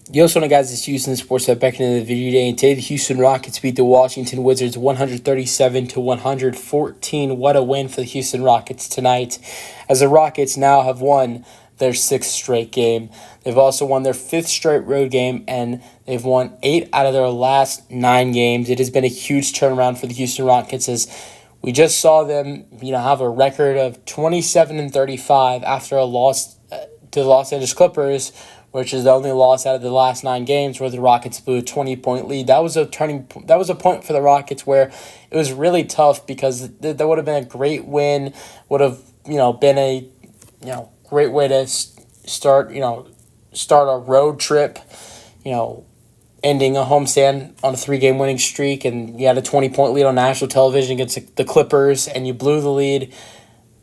Yo, what's going on, guys? It's Houston Sports back into the video today. And today, the Houston Rockets beat the Washington Wizards 137 to 114. What a win for the Houston Rockets tonight, as the Rockets now have won their sixth straight game. They've also won their fifth straight road game, and they've won 8 out of their last 9 games. It has been a huge turnaround for the Houston Rockets, as we just saw them, have a record of 27 and 35 after a loss to the Los Angeles Clippers, which is the only loss out of the last 9 games, where the Rockets blew a 20-point lead. That was a point for the Rockets where it was really tough, because that would have been a great win, would have been a great way to start a road trip, ending a homestand on a 3-game winning streak, and you had a 20-point lead on national television against the Clippers, and you blew the lead.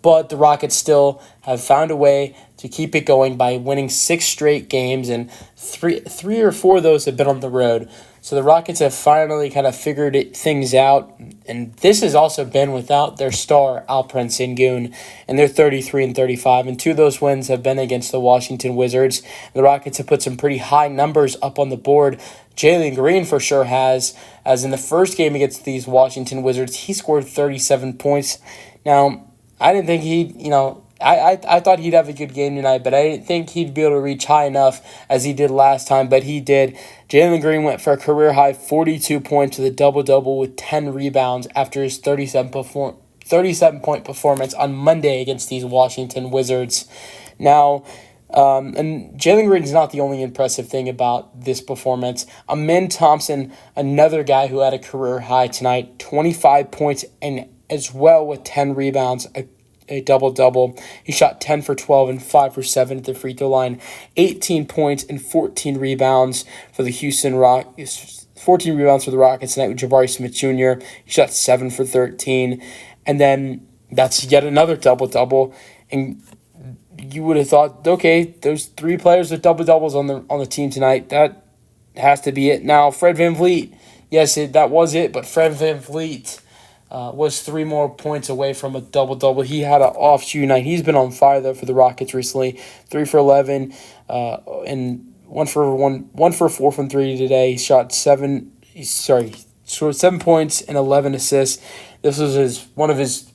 But the Rockets still have found a way to keep it going by winning 6 straight games, and three or four of those have been on the road. So the Rockets have finally kind of figured things out, and this has also been without their star, Alperen Sengun, and they're 33 and 35, and 2 of those wins have been against the Washington Wizards. The Rockets have put some pretty high numbers up on the board. Jalen Green for sure has, as in the first game against these Washington Wizards, he scored 37 points. Now, I didn't think I thought he'd have a good game tonight, but I didn't think he'd be able to reach high enough as he did last time, but he did. Jalen Green went for a career-high 42 points with a double-double with 10 rebounds after his 37-point performance on Monday against these Washington Wizards. Now, and Jalen Green's not the only impressive thing about this performance. Amin Thompson, another guy who had a career high tonight, 25 points and as well with 10 rebounds, a double-double. He shot 10 for 12 and 5 for 7 at the free throw line. 18 points and 14 rebounds for the Houston Rockets. 14 rebounds for the Rockets tonight with Jabari Smith Jr. He shot 7 for 13. And then that's yet another double-double. And you would have thought, okay, there's 3 players with double-doubles on the team tonight. That has to be it. Now, Fred VanVleet, yes, that was it, but Fred VanVleet was 3 more points away from a double-double. He had an off shooting night. He's been on fire, though, for the Rockets recently. 3 for 11 and 1 for 4 from 3 today. He shot 7 points and 11 assists. This was one of his,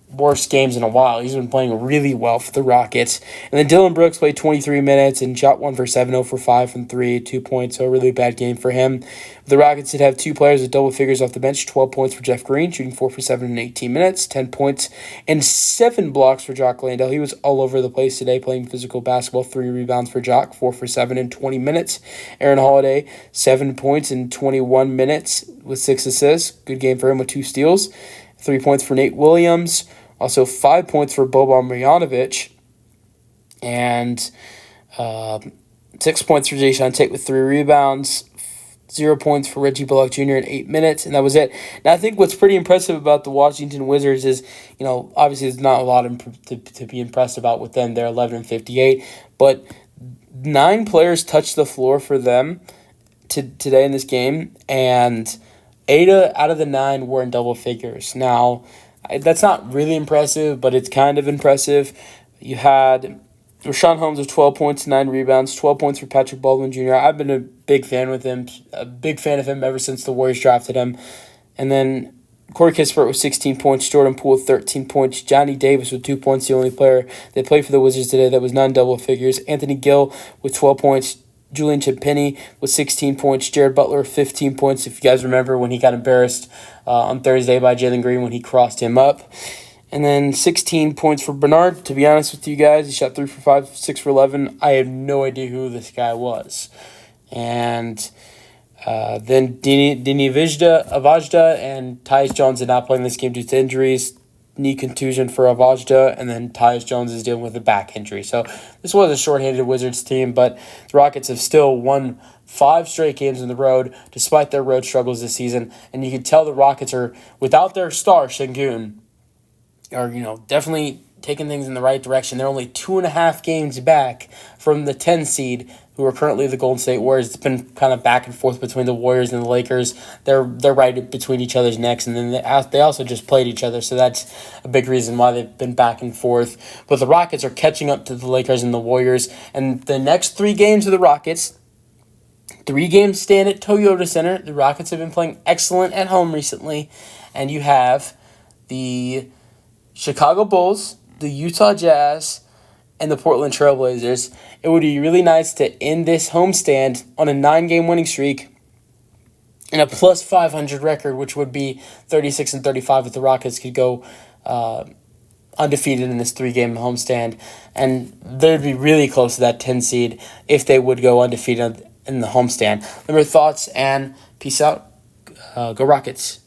worst games in a while. He's been playing really well for the Rockets. And then Dylan Brooks played 23 minutes and shot 1 for 7, 0 for 5 from 3, 2 points, so a really bad game for him. The Rockets did have 2 players with double figures off the bench, 12 points for Jeff Green, shooting 4 for 7 in 18 minutes, 10 points and 7 blocks for Jock Landale. He was all over the place today playing physical basketball, 3 rebounds for Jock, 4 for 7 in 20 minutes. Aaron Holiday, 7 points in 21 minutes with 6 assists. Good game for him with 2 steals. 3 points for Nate Williams. Also 5 points for Boban Marjanovic. And 6 points for Jason Tate with 3 rebounds. 0 points for Reggie Bullock Jr. in 8 minutes, and that was it. Now, I think what's pretty impressive about the Washington Wizards is, obviously there's not a lot to be impressed about with them. They're 11 and 58, but 9 players touched the floor for them today in this game, and 8 out of the 9 were in double figures. Now, that's not really impressive, but it's kind of impressive. You had Rashawn Holmes with 12 points, 9 rebounds, 12 points for Patrick Baldwin Jr. I've been a big fan of him ever since the Warriors drafted him. And then Corey Kispert with 16 points, Jordan Poole with 13 points, Johnny Davis with 2 points, the only player that played for the Wizards today that was non-double figures, Anthony Gill with 12 points, Julian Champagnie with 16 points, Jared Butler with 15 points, if you guys remember when he got embarrassed on Thursday by Jalen Green when he crossed him up. And then 16 points for Bernard. To be honest with you guys, he shot 3 for 5, 6 for 11. I have no idea who this guy was. And then Dini Avajda and Tyus Jones did not play in this game due to injuries. Knee contusion for Avajda, and then Tyus Jones is dealing with a back injury. So this was a shorthanded Wizards team, but the Rockets have still won 5 straight games on the road despite their road struggles this season. And you can tell the Rockets are, without their star, Sengun, are definitely taking things in the right direction. They're only 2.5 games back from the 10 seed, who are currently the Golden State Warriors. It's been kind of back and forth between the Warriors and the Lakers. They're right between each other's necks, and then they also just played each other, so that's a big reason why they've been back and forth. But the Rockets are catching up to the Lakers and the Warriors, and the next 3 games of the Rockets, 3 games stand at Toyota Center. The Rockets have been playing excellent at home recently, and you have the Chicago Bulls, the Utah Jazz, and the Portland Trailblazers. It would be really nice to end this homestand on a 9-game winning streak and a plus 500 record, which would be 36-35 if the Rockets could go undefeated in this 3-game homestand. And they'd be really close to that 10 seed if they would go undefeated in the homestand. Remember, thoughts and peace out. Go Rockets.